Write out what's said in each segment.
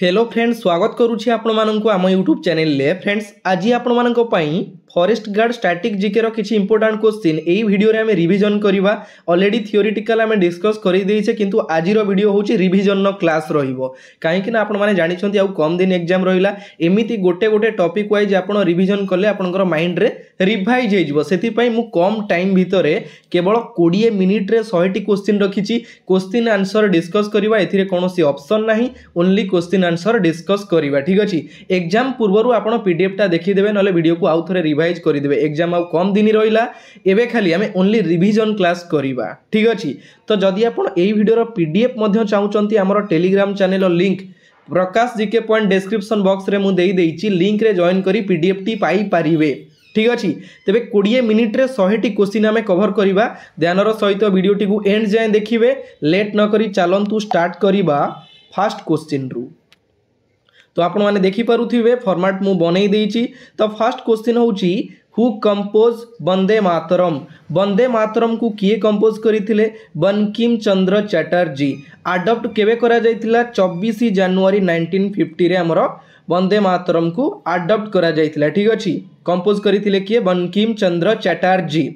Hello friends, स्वागत करुछि आपण माननकु आम यूट्यूब चैनल ले। फ्रेंड्स, आज आपण माननक पई फॉरेस्ट गार्ड स्टैटिक जीके रो किछि इंपोर्टेंट क्वेश्चन एई वीडियो रे हमें रिवीजन करबा। ऑलरेडी थियोरेटिकल हमें डिस्कस करि देइछे, किंतु आजि रो वीडियो होछि रिवीजन नो क्लास रहिबो। काहे कि ना आपण माने जानि छथि आ कम दिन एग्जाम रहिला, एमिति गोटे गोटे टॉपिक वाइज आपण रिवीजन करले आपनकर माइंड रे रिवाइज हे जिवो। सेति पई मु कम टाइम भितरे केवल 20 मिनिट रे 100 टी क्वेश्चन रखिछि। क्वेश्चन आंसर डिस्कस करबा, एथिरे कोनोसी ऑप्शन नाही, ओनली क्वेश्चन आंसर डिस्कस करबा। ठीक अछि, एग्जाम पूर्वरु आपण पीडीएफ टा देखि देबे, नले वीडियो को आउ थरे रिवाइज करि देबे। एग्जाम आउ कम दिन रहिला, एबे खाली हमें ओनली रिवीजन क्लास करबा। ठीक अछि, तो जदि आपण एई वीडियो रो पीडीएफ मध्ये चाहुचंती, हमर टेलीग्राम चैनल लिंक प्रकाश जीके पॉइंट डिस्क्रिप्शन बॉक्स रे मु देई देइछि, लिंक रे जॉइन करी पीडीएफ टी पाई पारिबे। ठीक अछि, तेबे 20 मिनिट रे 100 टी क्वेश्चन हमें कवर करबा। ध्यानर सहित वीडियो टी को एंड जाय देखिबे। लेट न करी चलंतु स्टार्ट करबा फर्स्ट क्वेश्चन रु। तो आपण माने देखि पारुथिबे, फॉर्मेट मु बनै देइछि। तो first question होउछि, who compose Vande Mataram. Vande Mataram को किए कंपोज करिथिले? बंकिम चंद्र चटर्जी। अडॉप्ट केबे करा जायतिला? 24 जनवरी 1950 रे हमर वंदे मातरम को अडॉप्ट करा जायतिला। ठीक अछि, कंपोज करिथिले किए? बंकिम चंद्र चटर्जी।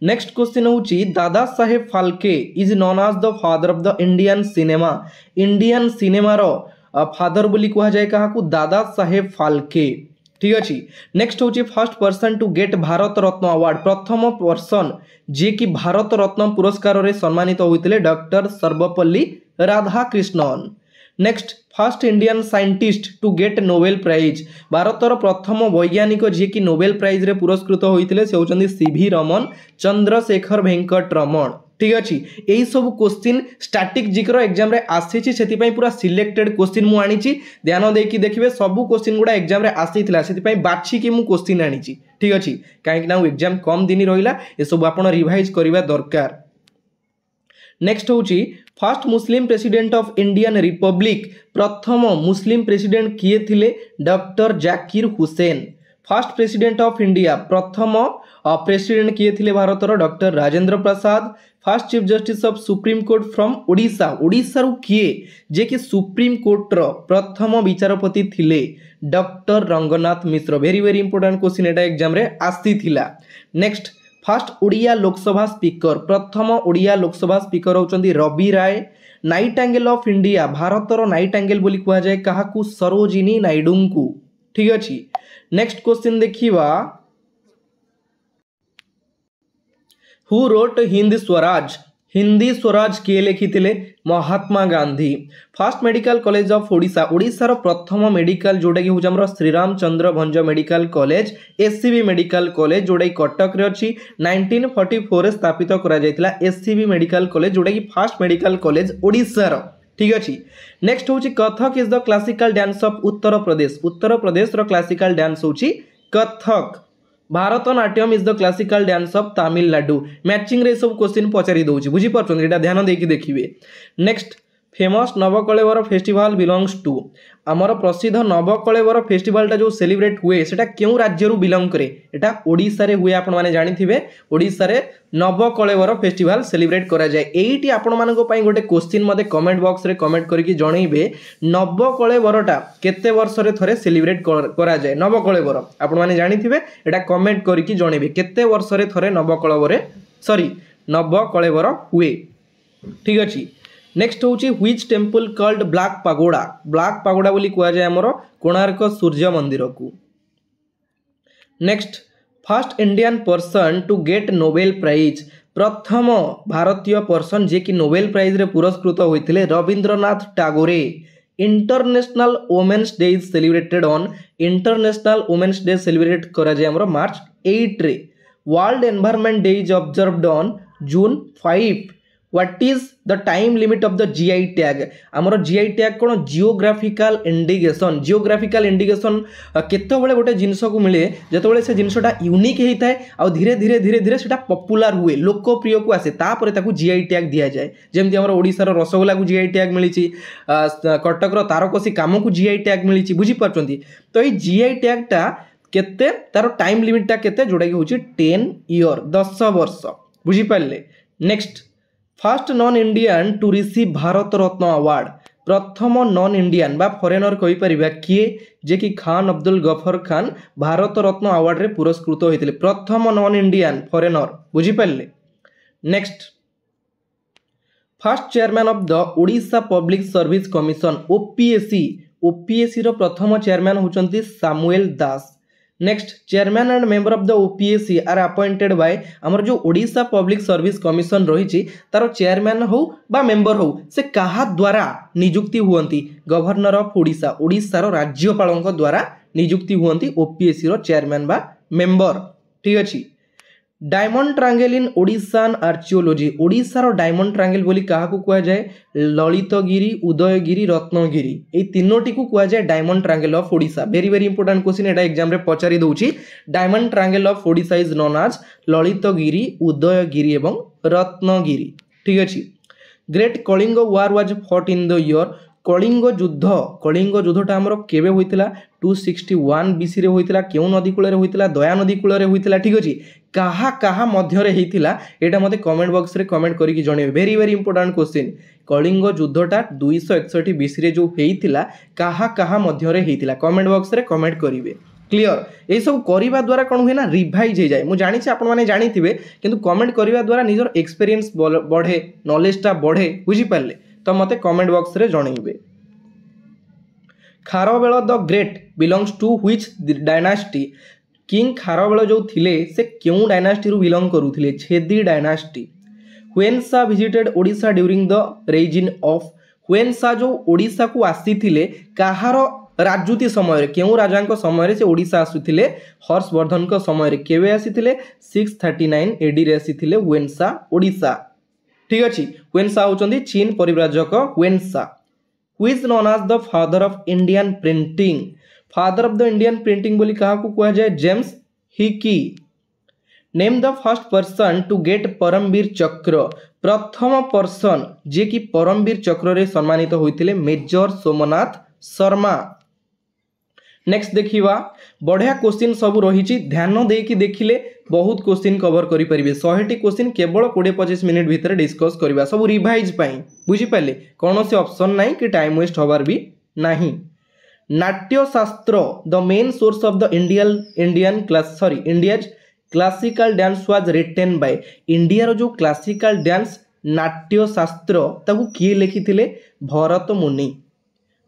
नेक्स्ट क्वेश्चन होउछि, Dada Saheb Phalke is known as the father of the Indian cinema. Indian cinema रो फादर बोली कहा जाए काहाकू? दादा साहेब फाल्के। ठीक अछि, नेक्स्ट होछि, first person to get Bharat Ratna award. प्रथम पर्सन जे कि भारत रत्न पुरस्कार रे सम्मानित होइतिले doctor Sarvepalli Radhakrishnan. Next, first Indian scientist to get Nobel prize. भारतर प्रथम वैज्ञानिक जे कि नोबेल प्राइज रे पुरस्कृत होइतिले से होचंदी सीवी रमन, चंद्रशेखर वेंकट रमन। ठीक अछि, एई सब क्वेश्चन स्टैटिक जीके एग्जाम रे आसीछि, सेति पई पूरा सिलेक्टेड क्वेश्चन मु आनिछि। ध्यान देकी देखिबे, सब क्वेश्चन गुडा एग्जाम रे आसीथिला, सेति पई बाछि कि मु क्वेश्चन आनिछि। ठीक अछि, काहे कि ना एग्जाम कम दिन रहिला, ए सब आपण रिवाइज करिवा दरकार। नेक्स्ट होछि, first Muslim president of Indian republic. प्रथम मुस्लिम प्रेसिडेंट किए थिले? Doctor Zakir Hussain. First president of India, प्रथम प्रेसिडेंट किए थिले भारतर? Doctor Rajendra Prasad. First chief justice of supreme court from Odisha. Odisha रु किए जे कि सुप्रीम कोर्ट रो प्रथम विचारपति थिले? Doctor Ranganath Mishra. Very very important question एटा एग्जाम रे आसीथिला। Next, first Odia Lok Sabha speaker. प्रथम ओडिया लोकसभा स्पीकर होचंदी Ravi Ray. Nightingale of India, भारतर नाइटेंगेल बोली कहा जाए काहाकू? सरोजिनी नायडू को। ठीक अछि, नेक्स्ट क्वेश्चन देखिबा, हु रोट हिंद स्वराज। हिंदी स्वराज किए लिखिथिले? Mahatma Gandhi. First medical college of Odisha. Odisha रो प्रथम मेडिकल जोडा कि होछ हमरो Shriram Chandra भंज medical college, SCB medical college जोडा कि कटक रे अछि। 1944 रे स्थापित करा जायतिला एससीबी मेडिकल कॉलेज, जोडा कि फर्स्ट मेडिकल कॉलेज ओडिशा रो। ठीक अछि, नेक्स्ट होछि, Kathak is the classical dance of Uttar Pradesh. Uttar Pradesh रो क्लासिकल डांस होछि Kathak. Bharatanatyam is the classical dance of Tamil Nadu. Matching रे सब क्वेश्चन पचारि दउछि, बुझि परछन, एटा ध्यान देकी देखिबे। Next, famous Nabakalebar festival belongs to. हमर प्रसिद्ध नवकलेवर फेस्टिवल टा जो सेलिब्रेट हुए सेटा केउ राज्य रु बिलोंग करे? एटा ओडिसा रे हुए। आपण माने जानिथिबे, ओडिसा रे नवकलेवर फेस्टिवल सेलिब्रेट करा जाय। एइटी आपण मानको पई गोटे क्वेश्चन मते कमेंट बॉक्स रे कमेंट करके जणैबे, नवकलेवरटा केते वर्ष रे थरे सेलिब्रेट करा जाय? नवकलेवर आपण माने जानिथिबे, एटा कमेंट करके जणैबे केते वर्ष रे थरे नवकलेवर हुए। ठीक अछि, नेक्स्ट होची, which temple called black pagoda. Black pagoda बोली कहा जाए हमरो कोणार्क सूर्य मंदिर को। Next, first Indian person to get Nobel prize. प्रथम भारतीय पर्सन जे कि नोबेल प्राइज रे पुरस्कृत होइतिले? Rabindranath Tagore. International women's day is celebrated on. International women's day celebrate करा जाए हमरो मार्च 8 रे। World environment day is observed on June 5। What is the time limit of the GI tag. हमर जीआई टैग कोन? Geographical indication. Geographical indication केते बेले गोटे जिंस को मिले जेते से जिनसटा यूनिक होता है, आ धीरे धीरे धीरे धीरे सेटा पॉपुलर हुए, लोकप्रिय को आसे, तापर ताकू जीआई टैग दिया जाए। जेमति हमर ओडिसा रो रसगोल्ला को जीआई टैग मिलिछि, कटक रो तारकसी काम को जीआई टैग मिलिछि, बुझी परछंती। तो ई जीआई टैग टा केते, तार टाइम लिमिट टा केते, जोडा कि होछि 10 ईयर, 10 वर्ष, बुझी पाले। Next, first non Indian to receive Bharat Ratna award. प्रथम नॉन इंडियन बा फॉरेनर कहि परिबा किए जे कि खान अब्दुल गफर खान भारत रत्न अवार्ड रे पुरस्कृत होइतिले प्रथम नॉन इंडियन फॉरेनर बुझी पाले। Next first chairman of the Odisha public service commission OPSC रो प्रथम चेयरमैन होचंती Samuel Das. Next chairman and member of the OPSC are appointed by हमर जो ओडिशा पब्लिक सर्विस कमिशन रही तार चेयरमैन हो बा मेंबर हो से कहा द्वारा नियुक्ति हुअंती गवर्नर ऑफ ओडिशा ओडिशार राज्यपाल द्वारा नियुक्ति हुअंती ओपीएससी रो चेयरमैन बा मेंबर। ठीक अछि। डायमंड ट्रायंगल इन ओडिशान आर्चियोलॉजी ओडिशार डायमंड ट्रायंगल बोली कहा को कुआ जाए ललितगिरी उदयगिरी रत्नगिरी ए तीनोटी को कुआ जाए diamond triangle of Odisha. Very very important question एटा एग्जाम रे पचारि दउची। Diamond triangle of Odisha is known as Lalitgiri Udayagiri एवं रत्नगिरी। ठीक अछि। Great Kalinga war was fought in the year Kalinga युद्धटा हमर केबे होइतिला 261 बीसी रे होइतिला केउ नदी कूल रे होइतिला दया नदी कूल रे होइतिला। ठीक अछि। कहा कहा मध्य रे हेतिला एटा मते कमेंट बॉक्स रे कमेंट करी कि जणे very very important question Kalinga युद्धटा 261 बीसी रे जो हेतिला कहा मध्य रे हेतिला कमेंट बॉक्स रे कमेंट करिवे। क्लियर ये सब करबा द्वारा कोन होइना रिवाइज हे जाय। मु जानि छी आपण माने जानिथिबे किंतु कमेंट करबा द्वारा निजर एक्सपीरियंस बढ़े नॉलेजटा बढ़े बुझी पाले तो मते कमेंट बॉक्स रे जणैबे। Kharavela the great belongs to which dynasty king Kharavela जो थिले से क्यों डायनास्टी रु बिलोंग करूथिले छेदी डायनास्टी। व्हेन सा visited Odisha during the resin of when सा जो ओडिशा को आसीथिले कहार राजूती समय रे केउ राजांको समय रे से ओडिशा आसुथिले हर्षवर्धन को समय रे केवे आसीथिले 639 एडी रे आसीथिले व्हेन सा ओडिशा। ठीक अछि। व्हेन सा होचंदी चीन परिव्राजक व्हेन सा। Who is known as the father of Indian printing father of the Indian printing बोली कहा को कुआ जाए James Hicky. Name the first person to get Paramvir Chakra प्रथम पर्सन जे कि परमवीर चक्र रे सम्मानित होइतिले मेजर सोमनाथ शर्मा। नेक्स्ट देखिवा बढ़िया क्वेश्चन सब रही ध्यान देकी देखिले बहुत क्वेश्चन कवर करि परिबे 100टी क्वेश्चन केवल 20-25 मिनिट भितर डिस्कस करबा सब रिवाइज पई बुझी पाले कौन से ऑप्शन नाही कि टाइम वेस्ट होबार भी नाही। Natya Shastra the main source of the India's classical dance was written by India रो जो क्लासिकल डांस नाट्य शास्त्र ताकू किए लिखिथिले भरत मुनि।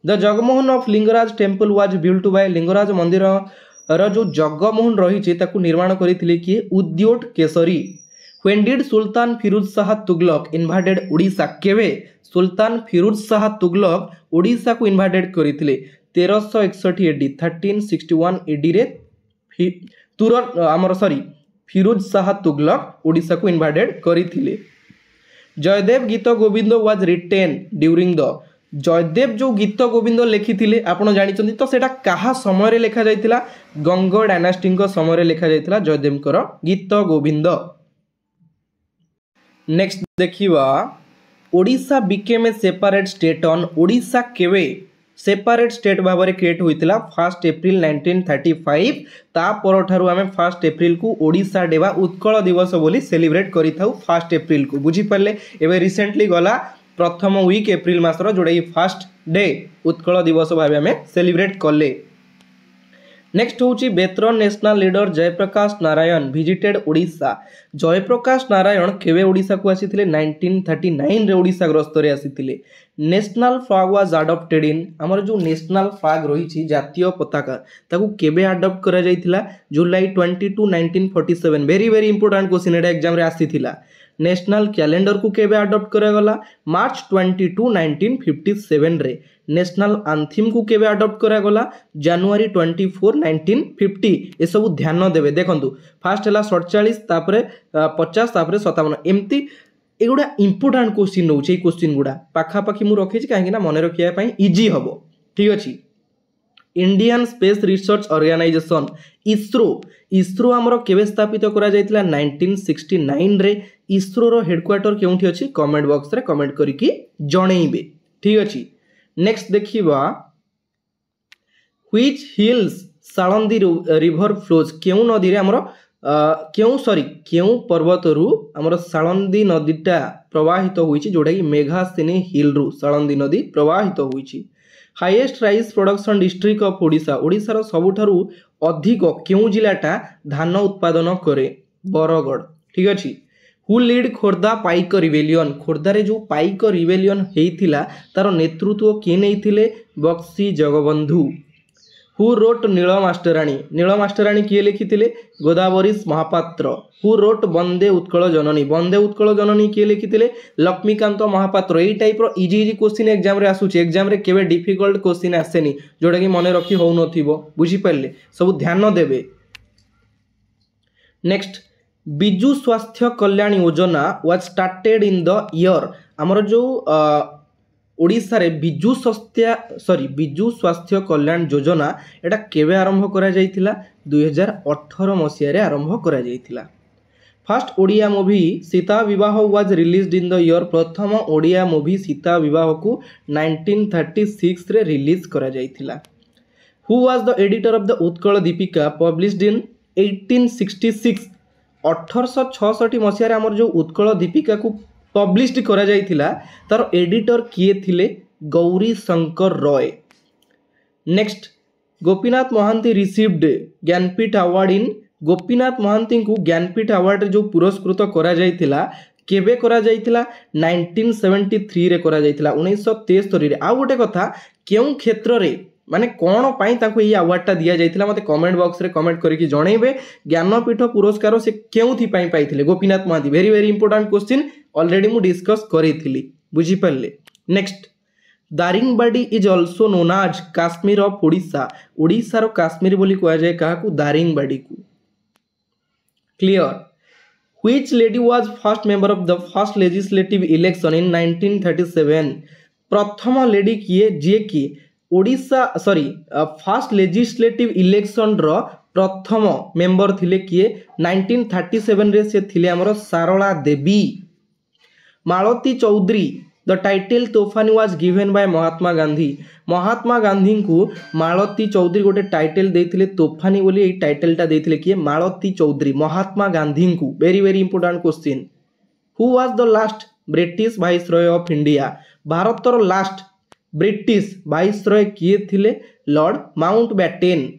The Jagmohan of Lingaraj temple was built by Lingaraj मंदिर रो जो जगमोहन रही ताकू निर्माण करथिले किए उद्योट केसरी। व्हेन डिड सुल्तान फिरोज शाह तुगलक इन्वाडेड ओडिशा केवे सुल्तान फिरोज शाह तुगलक ओडिशा को इन्वाडेड करथिले 1361 एडी 1361 एडी रे फिरोज शाह तुगलक ओडिशा को इन्वाडेड करथिले। Jayadev Gita Govinda was written during the Jayadev जो गीत गोविंद लिखिथिले आपण जानिचंती तो सेटा कहा समय रे लिखा जायतिला गंग डायनास्टी को समय रे लिखा जायतिला जयदेवकर गीत गोविंद। नेक्स्ट देखिवा Odisha became a separate state on Odisha केवे सेपरेट स्टेट भाव में क्रिएट होइतिला 1 एप्रिल 1935 ता परठारु आमे 1 एप्रिल को ओडिशा डे बा उत्कल दिवस बोली सेलिब्रेट करिथाउ 1 एप्रिल को बुझी पाले। एबे रिसेंटली गला प्रथम वीक एप्रिल मासर जोड़ा 1 डे उत्कल दिवस भाव आमे सेलिब्रेट कले। नेक्स्ट होची veteran national leader Jayaprakash Narayan visited Odisha Jayaprakash Narayan केवे ओडिशा को आसीथिले 1939 रे ओडिशा ग्रस्त रे आसीथिले। National flag was adopted in हमर जो नेशनल फ्लैग रही जातीय पताका ताकू केबे अडॉप्ट करा जायतिला जुलाई 22 1947 वेरी वेरी इंपोर्टेंट क्वेश्चन एटा एग्जाम रे आसीथिला। नेशनल कैलेंडर को केबे अडॉप्ट करा गला मार्च 22 1957 रे। नेशनल आंथिम को केबे अडॉप्ट करा गला जनवरी 24 1950 ए सब ध्यान देबे देखंतु फास्ट हला 47 तापरे 50 तापरे 57 एम्ति एगुडा इंपोर्टेंट क्वेश्चन नउचे ए क्वेश्चन गुडा पाखा पाखी मु रखिछि काहे ना मने रखिया पई इजी हबो। ठीक अछि। Indian Space Research Organisation ISRO हमरो केबे स्थापित करा जायतिला 1969 रे। इसरो रो हेडक्वार्टर केउठी अछि कमेंट बॉक्स रे कमेंट करिकि जणैबे। ठीक अछि। नेक्स्ट देखिबा which hills Salandi river flows केउ नदी रे हमरो केउं पर्वतरू आमर सालंदी नदीटा प्रवाहित होईछि जोटा कि मेघासिनी हिल रु सालंदी नदी प्रवाहित होईछि। Highest rice production district of Odisha ओडिशार सबुठारु अधिक केउं जिलाटा धान उत्पादन करे बरगढ़ ठीक अछि। Who led Khordha Paika rebellion खोर्धारे जो पाइक रिबेलियन हेइथिला तार नेतृत्व किए नेइथिले बक्सी जगबंधु। हु रोट नील मास्टराणी किए लिखिथिले गोदावरीश महापात्र। हु रोट वंदे उत्कल जननी किए लिखिथिले लक्ष्मीकांत महापात्र। एई टाइप रो इजी क्वेश्चन एग्जाम रे आसुची एग्जाम रे केबे डिफिकल्ट क्वेश्चन आसेनी जोटा कि मने रखी हो नथिबो बुझी पारले सब ध्यान देबे। नेक्स्ट बिजु स्वास्थ्य Kalyan Yojana was started in the year आमर जो ओडिशा रे बिजु स्वास्थ्य कल्याण योजना एटा केबे आरंभ करा जायतिला 2018 मसिया रे आरंभ करा जायतिला। फर्स्ट ओडिया मूवी सीता विवाह was released in the year प्रथम ओडिया मूवी सीता विवाह को 1936 रे रिलीज करा जायतिला। Who was the editor of the Utkal Dipika published in 1866 1866 मसीह आमर जो उत्कल दीपिका को पब्लिश्ड करा जायतिला तार एडिटर किए थिले Gauri Shankar Roy. Next Gopinath Mohanty received Jnanpith award in Gopinath Mohanty को ज्ञानपीठ अवार्ड जो पुरस्कृत करा जायतिला केबे करा जायतिला 1973 रे करा जायतिला 1973 रे। आ गोटे कथा केउं क्षेत्र रे माने कौन पाई ताको ये अवार्डटा दिया जायतिला मते कमेंट बॉक्स रे कमेंट करके जणैबे। ज्ञानपीठ पुरस्कार से केउथि पाई पाइथिले Gopinath Mohanty very very important question already मु डिस्कस करिथिली बुझी पारले। Next Daringbadi is also known as Kashmir of Odisha ओडिशार काश्मीर बोली कहा जाए काहाकू दारिंगबाड़ी को। Clear. Which lady was first member of the first legislative election in 1937 प्रथम लेडी किए जे कि ओडिशा फर्स्ट लेजिस्लेटिव इलेक्शन रो प्रथम मेंबर थिले किए 1937 रे से थिले हमर सारला देवी। मालती Choudhury the title Toofani was given by Mahatma Gandhi को मालती चौधरी गोटे टाइटल देथिले तोफानी बोली एई टाइटलटा देथिले किए मालती चौधरी महात्मा गांधी को। Very very important question. Who was the last British viceroy of India भारतर लास्ट ब्रिटिश वाइसरॉय किए थिले लॉर्ड माउंटबैटेन।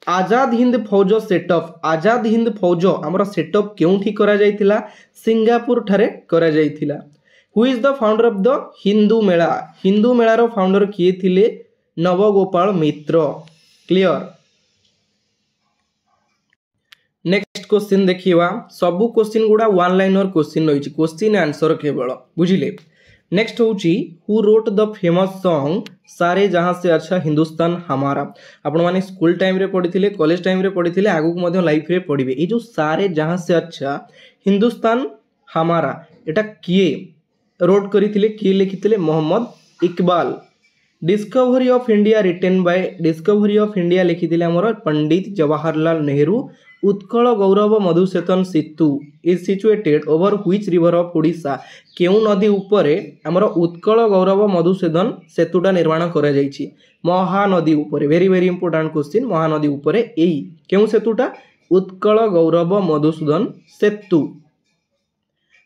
आजाद हिंद फौज सेटअप आजाद हिंद फौज आमर सेटअप केउठी करा जायतिला सिंगापुर ठारे करा जायतिला। Who is the founder of the Hindu Mela रो फाउंडर किए थिले Nabagopal Mitra. Clear. Next question देखिवा सब क्वेश्चन गुडा वन लाइनर क्वेश्चन रही क्वेश्चन आंसर केवल बुझिले। नेक्स्ट होची who wrote the famous song Sare Jahan से अच्छा हिंदुस्तान हमारा आपण माने स्कूल टाइम रे पढ़िथिले कॉलेज टाइम रे पढ़िथिले आगु को मध्य लाइफ रे पढ़िबे। ए जो सारे जहां से अच्छा हिंदुस्तान हमारा एटा किए रोट करिथिले किए लिखिथिले Mohammad Iqbal. Discovery of India written by discovery of India लिखिथिले हमर Pandit Jawaharlal Nehru. Utkal Gaurav Madhusudan Setu is situated over which river of Odisha केउ नदी ऊपर हमर उत्कल गौरव मधुसेतन सेतुटा निर्माण करा जायछि महानदी ऊपर। Very very important question Mahanadi ऊपर एई केउ सेतुटा Utkal Gaurav Madhusudan Setu.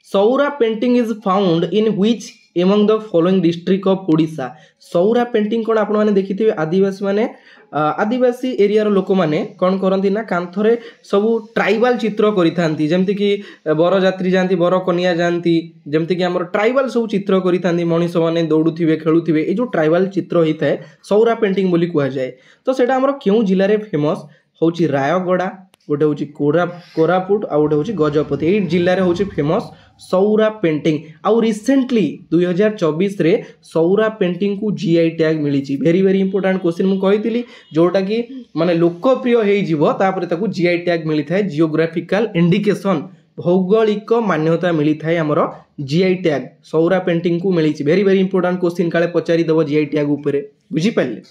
Saura painting is found in which among the following district of Odisha Saura painting कोन आपण माने देखिथिबे आदिवासी माने आदिवासी एरिया रो लोक माने कोन करंती ना कांथरे सब ट्राइबल चित्र करिथांती जेमति कि बर यात्री जानती बर कन्या जानती जेमति कि हमर ट्राइबल सब चित्र करिथांती मनीष माने दौड़ुथिबे खेलुथिबे ए जो ट्राइबल चित्र होइथाय सौरा पेंटिंग बोली कुआ जाय। तो सेटा हमर केउ जिल्ला रे फेमस होची रायगड़ा गोटे होची कोरापुट आ गोटे होची गजपति ए जिल्ला रे होची फेमस सौरा पेंटिंग। आउ रिसेंटली 2024 रे सौरा पेंटिंग को जीआई टैग मिली। वेरी वेरी इंपोर्टेंट क्वेश्चन मु कहितली जोटा कि माने लोकप्रिय हेइ जिवो तापर ताकू जीआई टैग मिली थाए जियोग्राफिकल इंडिकेशन भौगोलिक मान्यता मिली थाए हमर जीआई टैग सौरा पेंटिंग को मिली। वेरी वेरी इंपोर्टेंट क्वेश्चन काले पचारि दबो जीआई टैग ऊपर बुझी पाले।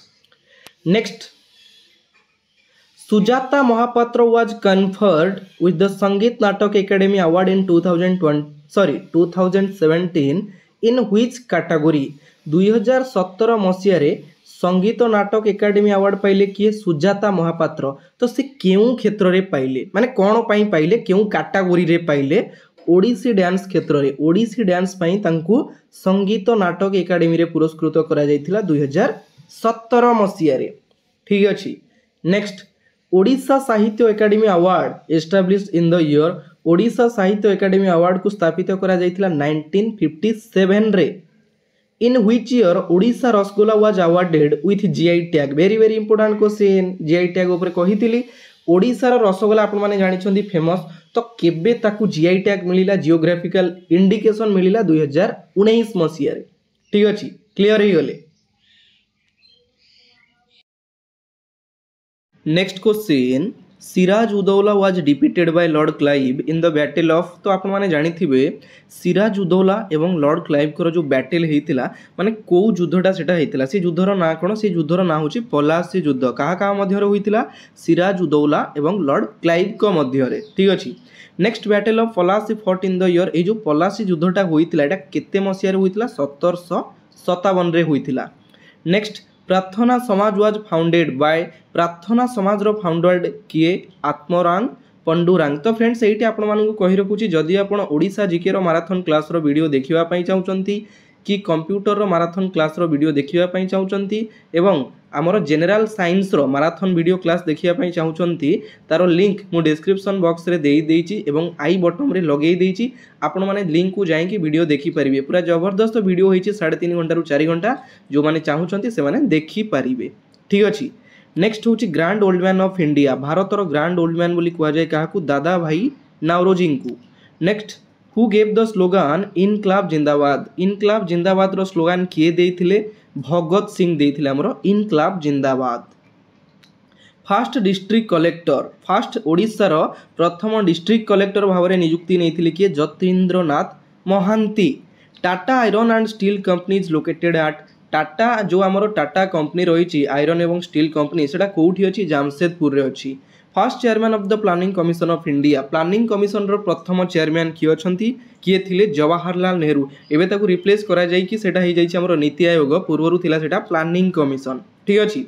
Next Sujata Mohapatra was conferred with the Sangeet Natak academy award in 2017 in which category 2017 मसीह रे संगीत नाटक एकाडेमी अवार्ड पाइले किए सुजाता महापात्र। तो से केउं क्षेत्र रे पाइले माने कोन पई पाइले केउं कैटेगरी रे पाइले ओडिसी डांस क्षेत्र रे ओडिसी डांस पई तांकू संगीत नाटक एकाडेमी रे पुरस्कृत करा जायतिला 2017 मसिया रे। ठीक अछि। नेक्स्ट ओडिशा साहित्य academy award established in the year Odisha साहित्य एकाडेमी अवार्ड को स्थापित करा जायतिला 1957 रे। In which year Odisha rasgulla was awarded with GI tag. Very very important question GI tag ऊपर कहितली ओडिशा रो रसगोला आपण माने जानिछंती फेमस तो केबे ताकू जीआई टैग मिलिला जियोग्राफिकल इंडिकेशन मिलिला 2019 मसिया रे। ठीक अछि क्लियर हे गले। Next question Siraj ud-Daulah was defeated by lord Clive in the battle of. तो आपण माने जानि थिबे सिराज उदौला एवं लॉर्ड क्लाइव को जो बैटल हेतिला माने को युद्धटा सेटा हेतिला से युद्धर ना कोन से युद्धर ना होची पलासी युद्ध कहा कहा मध्य रे होइतिला सिराज उदौला एवं लॉर्ड क्लाइव को मध्य रे। ठीक अछि। Next battle of Plassey fought in the year ए जो पलासी युद्धटा होइतिला एटा केते मसिया रे होइतिला 1757 रे होइतिला। नेक्स्ट प्रार्थना समाज वाज फाउंडेड बाय प्रार्थना समाज रो फाउंडेड किए आत्मरांग पंडुरांग। तो फ्रेंड्स एठी आपण मानकु कहि रखुची जदि आपण ओडिसा जीके रो मैराथन क्लास रो वीडियो देखिबा पई चाहुचंती कि कंप्यूटर रो मैराथन क्लास रो वीडियो देखिबा पई चाहुचंती एवं आमर जनरल साइंस रो मैराथन वीडियो क्लास देखिबा पई चाहुचंती तारो लिंक मु डिस्क्रिप्शन बॉक्स रे देई देइची एवं आई बटन रे लगेई देइची आपण माने लिंक को जाई कि वीडियो देखि परिबे। पूरा जबरदस्त वीडियो होईची 3.5 घंटा रु 4 घंटा जो माने चाहुचंती से माने देखि परिबे। ठीक अछि। नेक्स्ट होची grand old man of India Bharat रो ग्रैंड ओल्ड मैन बोली कुआ जाय काहाकू दादा भाई नावरोजी को। Next who gave the slogan Inquilab Zindabad. Inquilab जिंदाबाद रो स्लोगान किए देइथिले भगत सिंह देइथिले हमरो Inquilab Zindabad. First district collector first Odisha रो प्रथम डिस्ट्रिक्ट कलेक्टर भाव में नियुक्ति नहीं किए Jatindranath Mohanty. Tata iron and steel company is located at Tata जो आमर टाटा कंपनी रही आयरन एवं स्टील कंपनी सेटा कोठी अछि जामशेदपुर रे अछि। First chairman of the planning commission of India planning commission रो प्रथम चेयरमैन किए अछंती किए थिले जवाहरलाल नेहरू एबे ताकू रिप्लेस करा जाई कि सेटा हे जाई हमर नीति आयोग पूर्वरु थिला सेटा प्लानिंग कमिशन। ठीक अछि।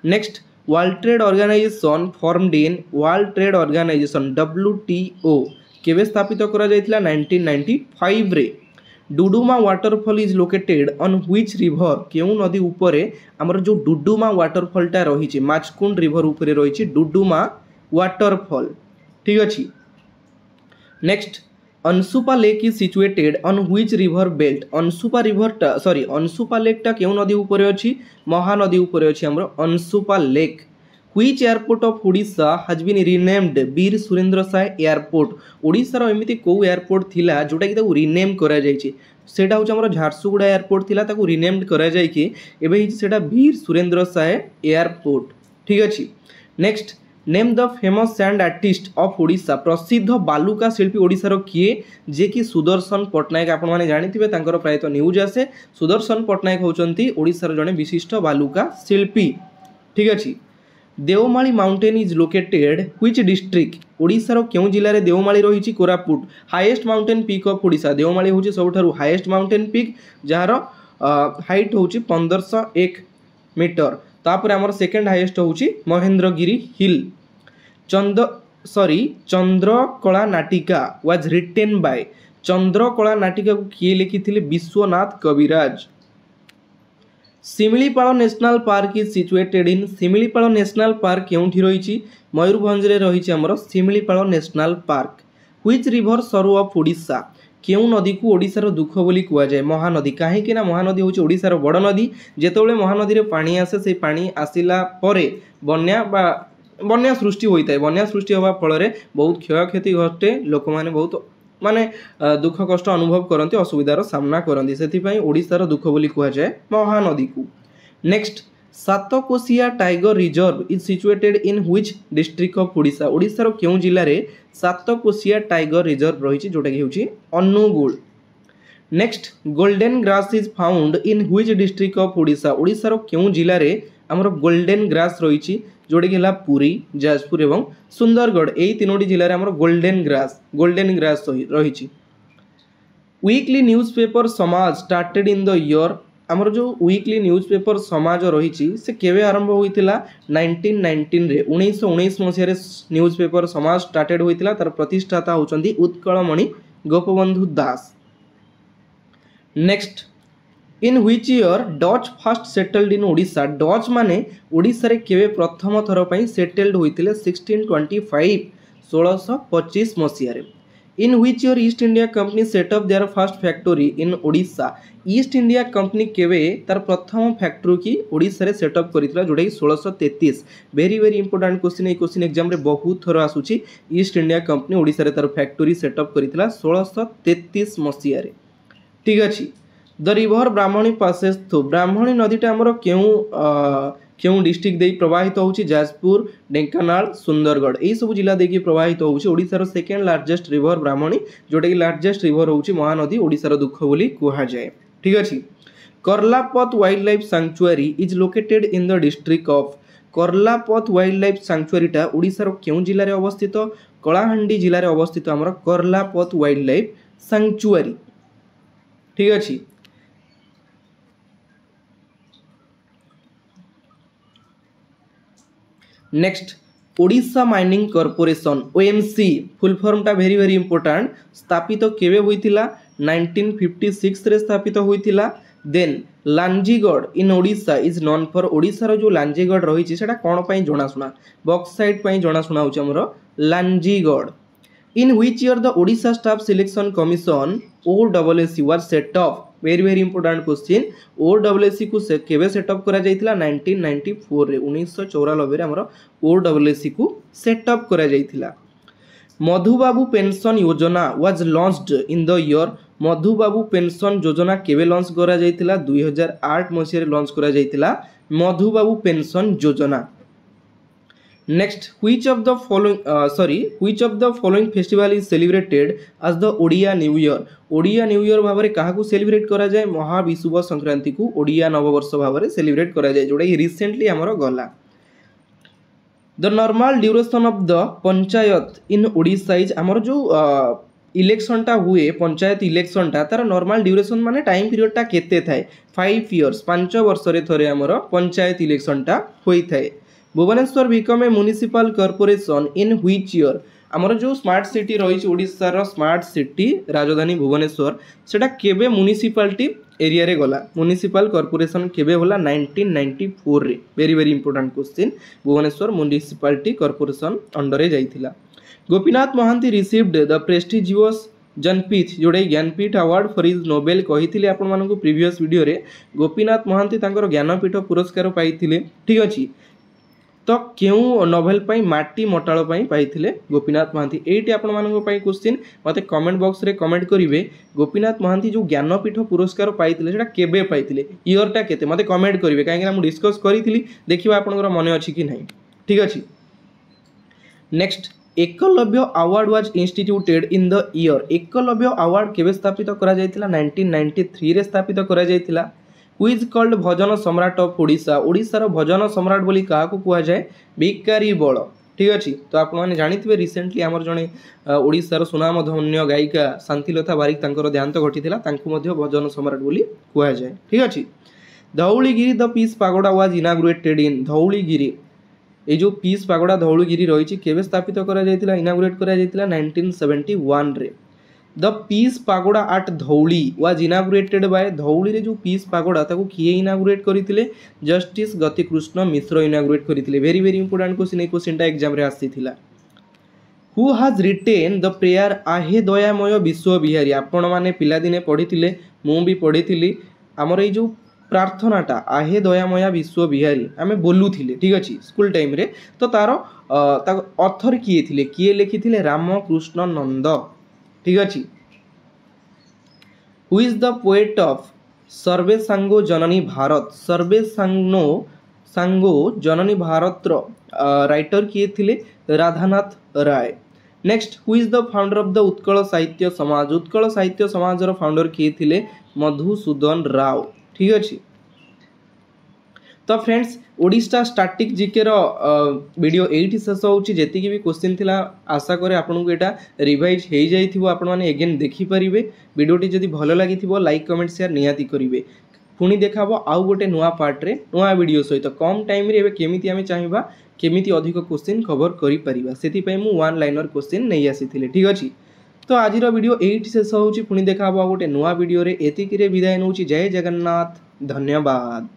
Next World Trade Organisation formed in World Trade Organisation WTO केबे स्थापित करा जायतिला 1995 रे। Duduma waterfall is located on which river केउ नदी ऊपर हमर जो डुडुमा वाटरफॉल टा रही छि माचकुंड रिवर ऊपर रही छि डुडुमा वाटरफॉल। ठीक अछि। Next Ansupa lake is situated on which river belt Ansupa river टा सॉरी अंशुपा लेक टा केउ नदी ऊपर अछि महानदी ऊपर अछि हमर Ansupa lake. Which airport of Odisha has been renamed Veer Surendra Sai airport Odisha रो एमिति को एयरपोर्ट थिला जोटा कि ताकू रिनेम करा जाय छि सेटा होछ हमर झारसुगुड़ा एयरपोर्ट थिला ताकू रिनेम्ड करा जाय कि एबे हि सेटा वीर सुरेंद्र साय एयरपोर्ट। ठीक अछि। Next name the famous sand artist of Odisha प्रसिद्ध बालुका शिल्पी ओडिशा रो किए जे कि सुदर्शन पटनायक आपण माने जानिथिबे तांकर प्रायत न्यूज आसे सुदर्शन पटनायक होचंती ओडिशा रो जने विशिष्ट बालुका शिल्पी। ठीक अछि। Deomali mountain is located which district Odisha रो केउ जिल्ला रे देवमाली रही Koraput. Highest mountain peak of Odisha Deomali होची सबठारु हाईएस्ट माउंटेन पीक जहार हाइट होची 1501 मीटर। तापर हमर सेकंड हाईएस्ट होची महेंद्रगिरी हिल। चंद्रकला नाटिका वाज रिटेन बाय चंद्रकला नाटिका को किए लिखिथिले Vishwanath Kaviraj. Similipal national park is situated in Similipal national park केउठी रही मयूरभंज रे रही हमर Similipal national park. Which river sorrow of Odisha केउ नदी को ओडिशा रो दुख बोली कुआ जाय महानदी काहे कि ना महानदी होची ओडिशा रो बड़ नदी जेतोले महानदी रे पानी आसे से पानी आसिला परे बन्या सृष्टि होता है बन्या सृष्टि होगा फल बहुत क्षयक्षति घटे लोक मैंने बहुत माने दुख कष्ट अनुभव करती असुविधार सामना करती से ओडिशार दुख बोली कह जाए महानदी को। Next Satkosia tiger reserve is situated in which district of Odisha ओडिशार केउ जिल्ला रे सातकोशिया टाइगर रिजर्व रही जोटा कि होची Angul. Next golden grass is found in which district of Odisha ओडिशार केउ जिल्ला रे हमर गोल्डन ग्रास रही जोटा कि पुरी जाजपुर एवं सुंदरगढ़ यही तीनोटी जिले में गोल्डन ग्रास रही। वीकली न्यूज़पेपर समाज स्टार्टेड इन द ईयर आमर जो वीकली न्यूज पेपर समाज रही से केवे आरंभ होता 1919 रे 1919 मसीह न्यूज पेपर समाज स्टार्टेड होता तार प्रतिष्ठाता होचंदी Utkalmani Gopabandhu Das. Next in which year Dutch first settled in Odisha Dutch माने ओडिशा रे केवे प्रथम थर पई सेटल्ड होइतिले 1625 1625 मसीह रे। In which year East India Company set up their first factory in Odisha East India Company केवे तार प्रथम फैक्टरी की ओडिशा रे सेट अप करितला जोडा 1633। Very very important question a question exam रे बहुत थर आसुची ईस्ट इंडिया कंपनी ओडिशा रे तार फैक्टरी सेट अप करितला 1633 मसीह रे। ठीक अछि the river Brahmani passes through Brahmani नदीटा आमर क्यों डिस्ट्रिक्ट दे प्रवाहित होउची जाजपुर ढेंकानाल सुंदरगढ़ यही सब जिला देखिए प्रवाहित होउची। ओडिशार सेकेंड लार्जेस्ट रिवर ब्राह्मणी जोटा कि लार्जेस्ट रिवर होउची महानदी ओडिशार दुख बोली कुहा जाए। ठीक अछि Karlapat wildlife sanctuary is located in the district of Karlapat wildlife सैंक्चुअरीटा ओडिशार क्यों जिले में अवस्थित कलाहांडी जिले में अवस्थित आमर करलापथ वाइल्ड लाइफ सैंक्चुअरी। ठीक अछि next Odisha mining corporation OMC full form टा वेरी वेरी इंपोर्टेंट स्थापित केवे होइतिला 1956 रे स्थापित होइतिला। Then Lanjigarh in Odisha is known for ओडिशार जो लांजीगढ़ रही सेटा कौन पाई जनाशुना बॉक्साइट पाई जनाशुना होची हमर लांजीगढ़। इन which year the Odisha staff selection commission OSSC was set up very very important question OSSC को केवे सेटअप करा जाइतिला 1994 रे 1994 रे हमर OSSC को सेटअप करा जाइतिला। मधुबाबू पेंशन योजना was launched in the year Madhubabu pension योजना केवे लॉन्च करा जाइतिला 2008 मसीह रे लॉन्च करा जाइतिला मधुबाबू पेंशन योजना। Next which of the following festival is celebrated as the Odia new year Odia new year भाव में क्या सेलिब्रेट करा जाए महाविषुव संक्रांति को ओडिया नववर्ष भाव में सेलिब्रेट करा जाए जोड़ा रिसेंटली हमर गला। The normal duration of the panchayat in Odisha is हमर जो इलेक्शन टा हुए पंचायत इलेक्शन टा तार नॉर्मल ड्यूरेशन माने टाइम पीरियड टा केते थाए 5 इयर्स 5 वर्ष रे थरे हमर पंचायत इलेक्शन टा होई थाए। Bhubaneswar become a municipal corporation in which year आमर जो स्मार्ट सिटी रही ओडिशार स्मार्ट सिटी राजधानी भुवनेश्वर सेटा केबे म्युनिसिपालिटी एरिया रे गला म्युनिसिपल कॉर्पोरेशन केबे होला 1994 रे। Very very important question Bhubaneswar municipality corporation under रे जाइथिला। Gopinath Mohanty received the prestigious Jnanpith जोड़े Jnanpith award for his novel कही आपण मानक प्रीवियस वीडियो रे गोपीनाथ महांती तांकर ज्ञानपीठ पुरस्कार पाइथिले। ठीक अछि तो क्यों नोवेल पाई माटी मटाल पाई गोपीनाथ महांती एटी आपण मानक पाई क्वेश्चन मते कमेंट बॉक्स रे कमेंट करिवे गोपीनाथ महांती जो ज्ञानपीठ पुरस्कार पाइथिले सेटा केबे पाइथिले ईयर टा केते मते कमेंट करिवे काहे कि डिस्कस करिथिली देखिबा आपनकर मने अछि कि नहीं। ठीक अछि next Eklavya award was instituted in the year Eklavya award केबे स्थापित करा जायतिला 1993 रे स्थापित करा जायतिला। हु इज कॉल्ड भजन सम्राट ऑफ ओडिशा ओडिशार भजन सम्राट बोली क्या कह जाए भिकारी बल। ठीक अच्छे तो आप जानी रिसेंटली आमर जड़े ओडिशार सुनाम धन्य गायिका शांतिलता बारिक तांकर देहांत घटीला भजन सम्राट बोली कह जाए। ठीक अच्छे Dhauligiri the peace pagoda was inaugurated in Dhauligiri ये जो पीस पागोड़ा धौलीगिरी रही केवे स्थापित करा जायतिला इनाग्रेट करा जायतिला 1971 रे। The peace pagoda at Dhauli was inaugurated by Dhauli रे जो पीस पागोड़ा ताको किए इनाग्रेट करथिले जस्टिस गतिकृष्ण मिश्र इनाग्रेट करथिले। Very very important question a question टा एग्जाम रे आसीथिला। Who has written the prayer आहे दयामय विश्व बिहारी आपण माने पिला दिने पढिथिले मु भी पढिथिली हमर ए जो प्रार्थनाटा आहे दयामय विश्व बिहारी आमे बोलुथिले। ठीक अछि स्कूल टाइम रे तो तारो ऑथर किए लिखिथिले रामकृष्ण नंद। ठीक अच्छे who is the poet of सर्वे सांगो जननी भारत सर्वे सांगो जननी भारत राइटर किए थिले Radhanath Ray. Next who is the founder of the Utkal Sahitya Samaj founder किए थिले मधुसूदन राव। ठीक अच्छे तो friends Odisha static GK video एठी शेष होउची जेतिकी भी क्वेश्चन थिला आशा करे आपन को एटा रिवाइज हेई जाइथिबो आपण माने अगेन देखि परिबे वीडियोटी जदि भलो लागिथिबो लाइक कमेंट शेयर नियाती करिवे पुणी देखा आउ गोटे नुआ पार्ट रे नुआ वीडियो सहित कम टाइम रे केमिति आमे चाहिबा केमिति अधिक क्वेश्चन कवर करि परिबा सेति पई मु वन लाइनर क्वेश्चन नै आसीथिले ठीक अछि। तो आज वीडियो एइट शेष होउची पुणी देखा गोटे नुआ वीडियो रे एतिकी रे विदाय नउची। जय जगन्नाथ धन्यवाद।